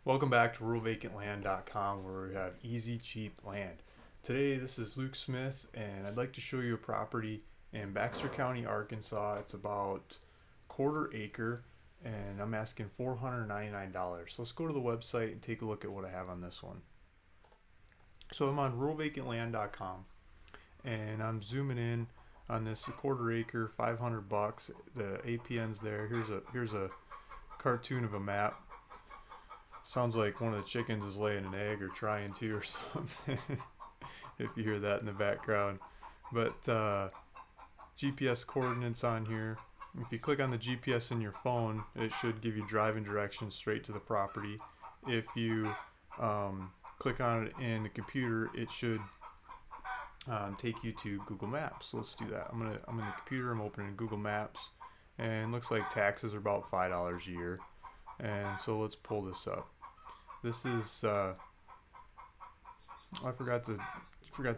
Welcome back to ruralvacantland.com, where we have easy, cheap land. Today, this is Luke Smith, and I'd like to show you a property in Baxter County, Arkansas. It's about quarter acre, and I'm asking $499. So let's go to the website and take a look at what I have on this one. So I'm on ruralvacantland.com, and I'm zooming in on this quarter acre, 500 bucks. The APN's there. Here's a cartoon of a map. Sounds like one of the chickens is laying an egg or trying to or something. If you hear that in the background. But GPS coordinates on here. If you click on the GPS in your phone, it should give you driving directions straight to the property. If you click on it in the computer, it should take you to Google Maps. So let's do that. I'm in the computer. I'm opening Google Maps, and it looks like taxes are about $5 a year. And so let's pull this up. This is I forgot to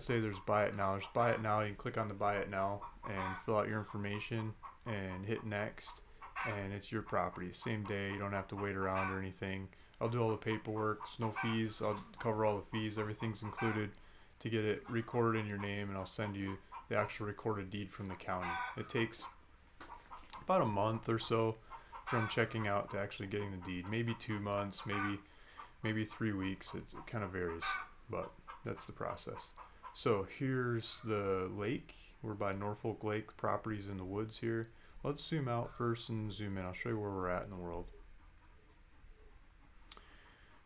say there's buy it now. There's buy it now. You can click on the buy it now and fill out your information and hit next, and it's your property. Same day. You don't have to wait around or anything. I'll do all the paperwork. There's no fees. I'll cover all the fees. Everything's included to get it recorded in your name, and I'll send you the actual recorded deed from the county. It takes about a month or so from checking out to actually getting the deed. Maybe 2 months, maybe 3 weeks. It kind of varies, but that's the process. So here's the lake. We're by Norfolk Lake. The property's in the woods here. Let's zoom out first and zoom in. I'll show you where we're at in the world.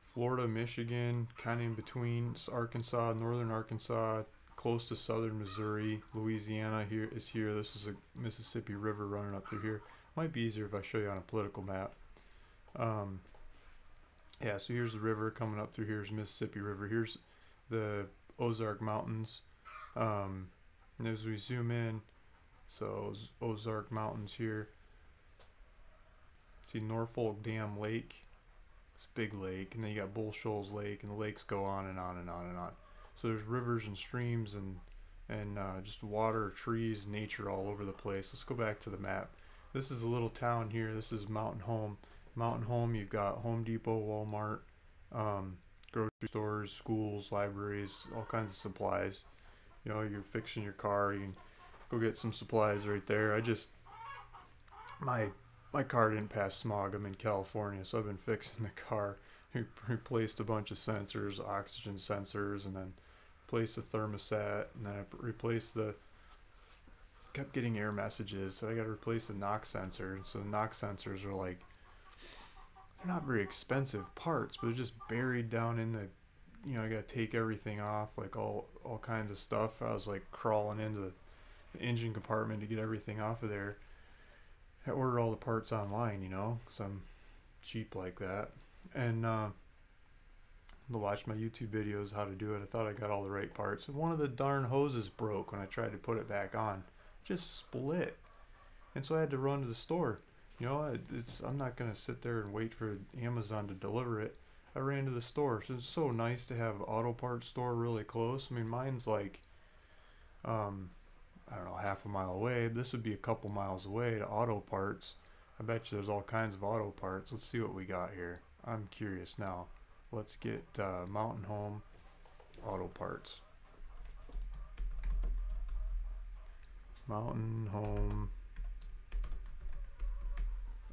Florida, Michigan, kind of in between. It's Arkansas, northern Arkansas, close to southern Missouri. Louisiana here is here. This is a Mississippi River running up through here. Might be easier if I show you on a political map. Yeah, so here's the river coming up through. Here's Mississippi River. Here's the Ozark Mountains. And as we zoom in, so Ozark Mountains here. See Norfolk Dam Lake. It's a big lake, and then you got Bull Shoals Lake, and the lakes go on and on and on and on. So there's rivers and streams and just water, trees, nature all over the place. Let's go back to the map. This is a little town here. This is Mountain Home. Mountain Home, you've got Home Depot, Walmart, grocery stores, schools, libraries, all kinds of supplies. You know, you're fixing your car, you can go get some supplies right there. My car didn't pass smog. I'm in California, so I've been fixing the car. Replaced a bunch of sensors, oxygen sensors, and then replaced the thermostat, and then I replaced kept getting error messages, so I got to replace the knock sensor. So the knock sensors are like, they're not very expensive parts, but they're just buried down in the, you know, I got to take everything off, like all kinds of stuff. I was like crawling into the engine compartment to get everything off of there. I ordered all the parts online, you know, because I'm cheap like that. And to watch my YouTube videos how to do it. I thought I got all the right parts, and one of the darn hoses broke when I tried to put it back on. Just split, and so I had to run to the store. You know, I'm not gonna sit there and wait for Amazon to deliver it. I ran to the store. So it's so nice to have an auto parts store really close. I mean, mine's like I don't know, half a mile away. This would be a couple miles away to auto parts. I bet you there's all kinds of auto parts. Let's see what we got here. I'm curious now. Let's get Mountain Home auto parts. Mountain Home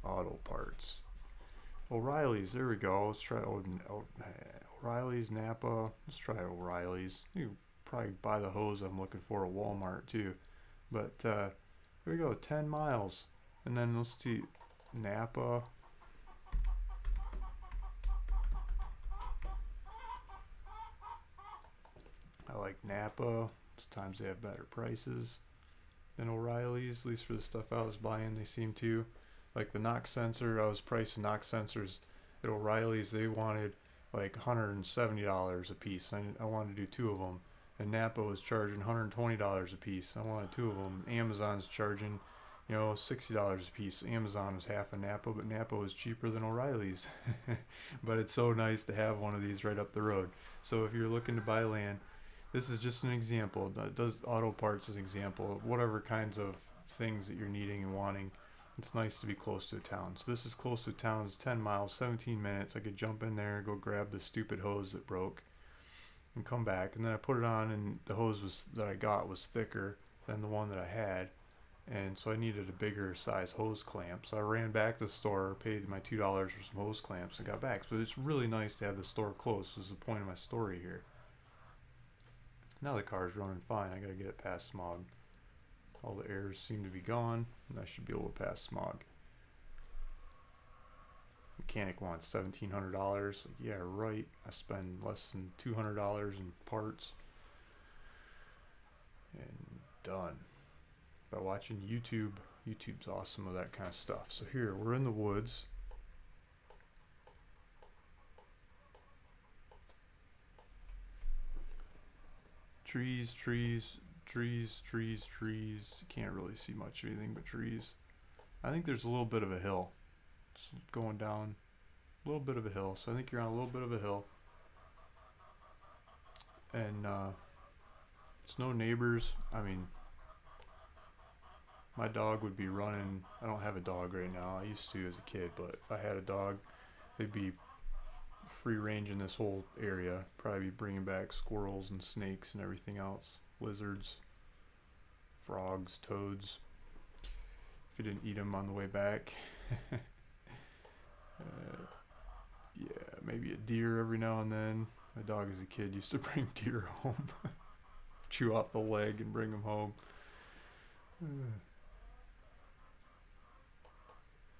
auto parts. O'Reilly's, there we go. Let's try O'Reilly's, Napa. Let's try O'Reilly's. You probably buy the hose I'm looking for at Walmart too. But here we go, 10 miles. And then let's see, Napa. I like Napa. Sometimes they have better prices than O'Reilly's, at least for the stuff I was buying. They seem to. Like the knock sensor, I was pricing knock sensors at O'Reilly's. They wanted like $170 a piece. I wanted to do 2 of them. And Napa was charging $120 a piece. I wanted 2 of them. Amazon's charging, you know, $60 a piece. Amazon was half of Napa, but Napa was cheaper than O'Reilly's. But it's so nice to have one of these right up the road. So if you're looking to buy land, this is just an example. It does auto parts as an example of whatever kinds of things that you're needing and wanting. It's nice to be close to a town. So this is close to a town. It's 10 miles, 17 minutes. I could jump in there, go grab the stupid hose that broke, and come back. And then I put it on, and the hose that I got was thicker than the one that I had. And so I needed a bigger size hose clamp. So I ran back to the store, paid my $2 for some hose clamps, and got back. But it's really nice to have the store close. This is the point of my story here. Now the car's running fine. I gotta get it past smog. All the errors seem to be gone, and I should be able to pass smog. Mechanic wants $1,700. Like, yeah, right. I spend less than $200 in parts. And done. By watching YouTube. YouTube's awesome with that kind of stuff. So here, we're in the woods. Trees, trees, trees, trees, trees. You can't really see much of anything but trees. I think there's a little bit of a hill. It's going down a little bit of a hill. So I think you're on a little bit of a hill. And it's no neighbors. I mean, my dog would be running. I don't have a dog right now. I used to as a kid, but if I had a dog, they'd be free range in this whole area. Probably be bringing back squirrels and snakes and everything else. Lizards, frogs, toads. If you didn't eat them on the way back. Yeah, maybe a deer every now and then. My dog as a kid used to bring deer home. Chew off the leg and bring them home.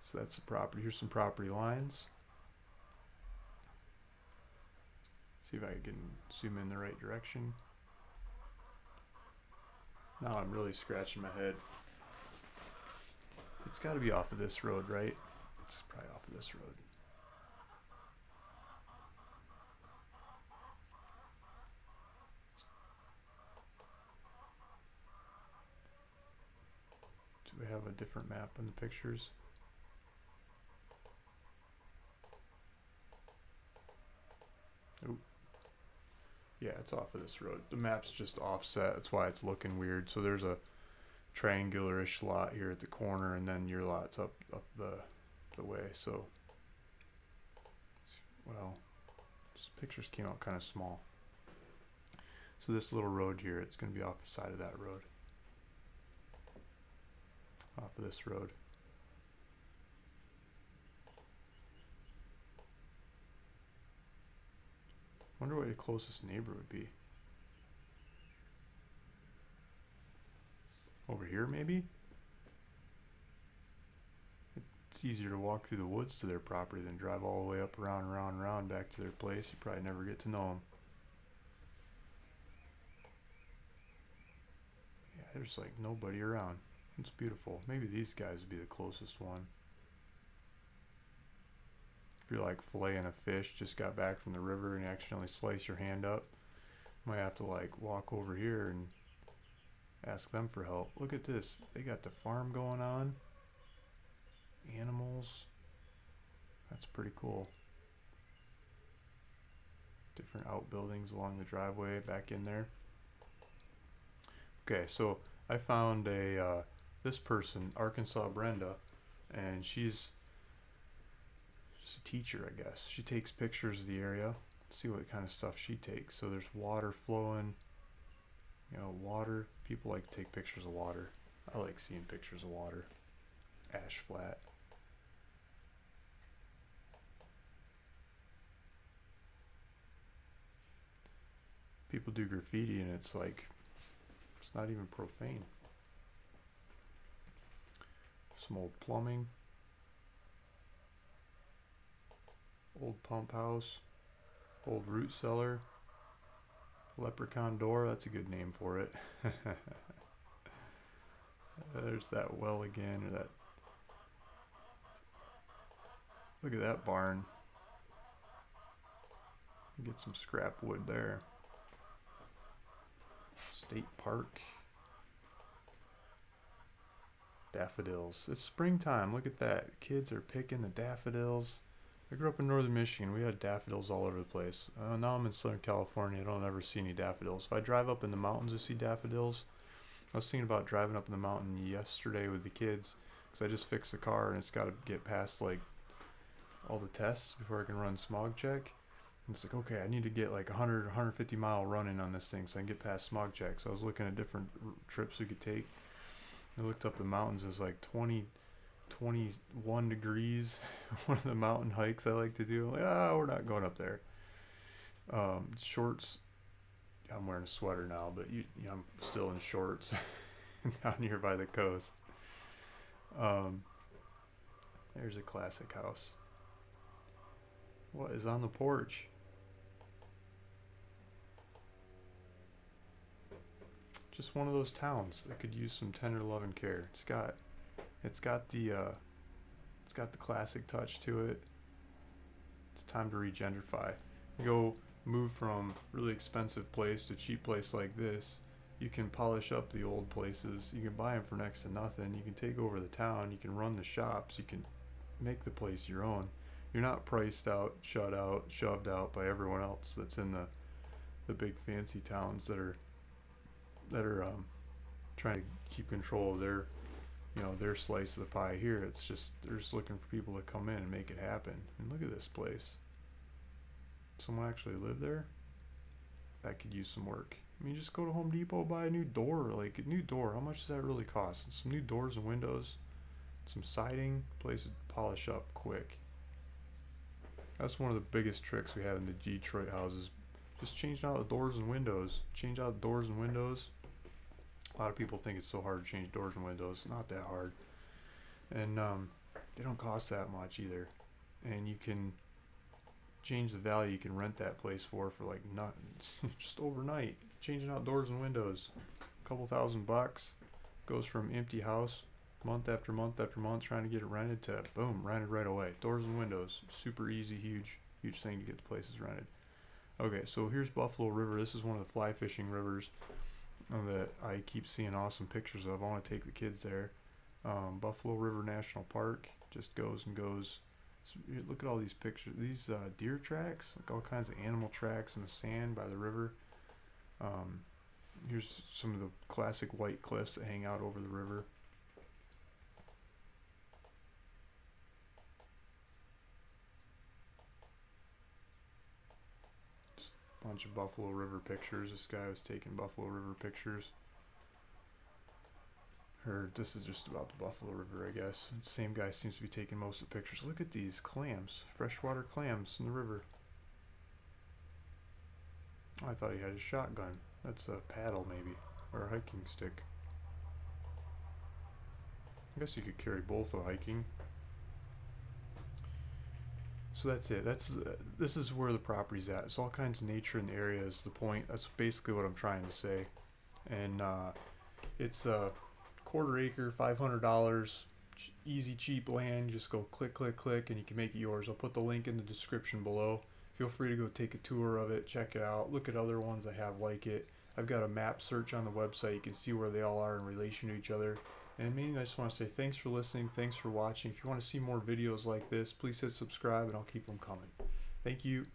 So that's the property. Here's some property lines. See if I can zoom in the right direction. Now I'm really scratching my head. It's got to be off of this road, right? It's probably off of this road. Do we have a different map in the pictures? Nope. Yeah, it's off of this road. The map's just offset. That's why it's looking weird. So there's a triangular-ish lot here at the corner, and then your lot's up the way. So, well, this pictures came out kind of small. So this little road here, it's going to be off the side of that road. Off of this road. Wonder what your closest neighbor would be. Over here, maybe? It's easier to walk through the woods to their property than drive all the way up, around, around, around, back to their place. You probably never get to know them. Yeah, there's like nobody around. It's beautiful. Maybe these guys would be the closest one. If you're like filleting a fish, just got back from the river and you accidentally slice your hand up, you might have to like walk over here and ask them for help. Look at this. They got the farm going on. Animals. That's pretty cool. Different outbuildings along the driveway back in there. Okay, so I found this person, Arkansas Brenda, and she's a teacher, I guess. She takes pictures of the area. Let's see what kind of stuff she takes. So there's water flowing. You know, water. People like to take pictures of water. I like seeing pictures of water. Ash flat. People do graffiti and it's like, it's not even profane. Some old plumbing. Old pump house. Old root cellar. Leprechaun door, that's a good name for it. There's that well again, or that. Look at that barn. Get some scrap wood there. State park. Daffodils. It's springtime. Look at that. Kids are picking the daffodils. I grew up in northern Michigan. We had daffodils all over the place. Now I'm in Southern California. I don't ever see any daffodils. If I drive up in the mountains to see daffodils, I was thinking about driving up in the mountain yesterday with the kids, because I just fixed the car and it's got to get past like all the tests before I can run smog check. And it's like, okay, I need to get like 100, 150 mile running on this thing so I can get past smog check. So I was looking at different trips we could take. I looked up the mountains. It's like 21 degrees. One of the mountain hikes I like to do. Like, we're not going up there. Shorts. I'm wearing a sweater now, but I'm still in shorts down here by the coast. There's a classic house. What is on the porch? Just one of those towns that could use some tender love and care. It's got the classic touch to it. It's time to regentrify. Go move from really expensive place to cheap place like this. You can polish up the old places. You can buy them for next to nothing. You can take over the town. You can run the shops. You can make the place your own. You're not priced out, shut out, shoved out by everyone else that's in the big fancy towns that are trying to keep control of their slice of the pie. Here it's just they're just looking for people to come in and make it happen. And look at this place. Someone actually lived there? That could use some work. I mean, just go to Home Depot, buy a new door. Like, a new door, how much does that really cost? Some new doors and windows, some siding, place to polish up quick. That's one of the biggest tricks we have in the Detroit houses. Just change out the doors and windows. Change out the doors and windows. A lot of people think it's so hard to change doors and windows. Not that hard. And they don't cost that much either. And you can change the value you can rent that place for like not just overnight. Changing out doors and windows. A couple $1,000. Goes from empty house month after month after month trying to get it rented to boom, rented right away. Doors and windows. Super easy, huge thing to get the places rented. Okay, so here's Buffalo River. This is one of the fly fishing rivers that I keep seeing awesome pictures of. I want to take the kids there. Buffalo River National Park just goes and goes. So look at all these pictures. These deer tracks, like all kinds of animal tracks in the sand by the river. Here's some of the classic white cliffs that hang out over the river. Bunch of Buffalo River pictures. This guy was taking Buffalo River pictures. Or this is just about the Buffalo River, I guess. The same guy seems to be taking most of the pictures. Look at these clams, freshwater clams in the river. I thought he had a shotgun. That's a paddle maybe, or a hiking stick. I guess you could carry both while hiking. So that's it. This is where the property's at. It's all kinds of nature in the area is the point. That's basically what I'm trying to say. And it's a quarter acre, $500, easy, cheap land. Just go click, click, click, and you can make it yours. I'll put the link in the description below. Feel free to go take a tour of it, check it out, look at other ones I have like it. I've got a map search on the website. You can see where they all are in relation to each other. And mainly I just want to say thanks for listening, thanks for watching. If you want to see more videos like this, please hit subscribe and I'll keep them coming. Thank you.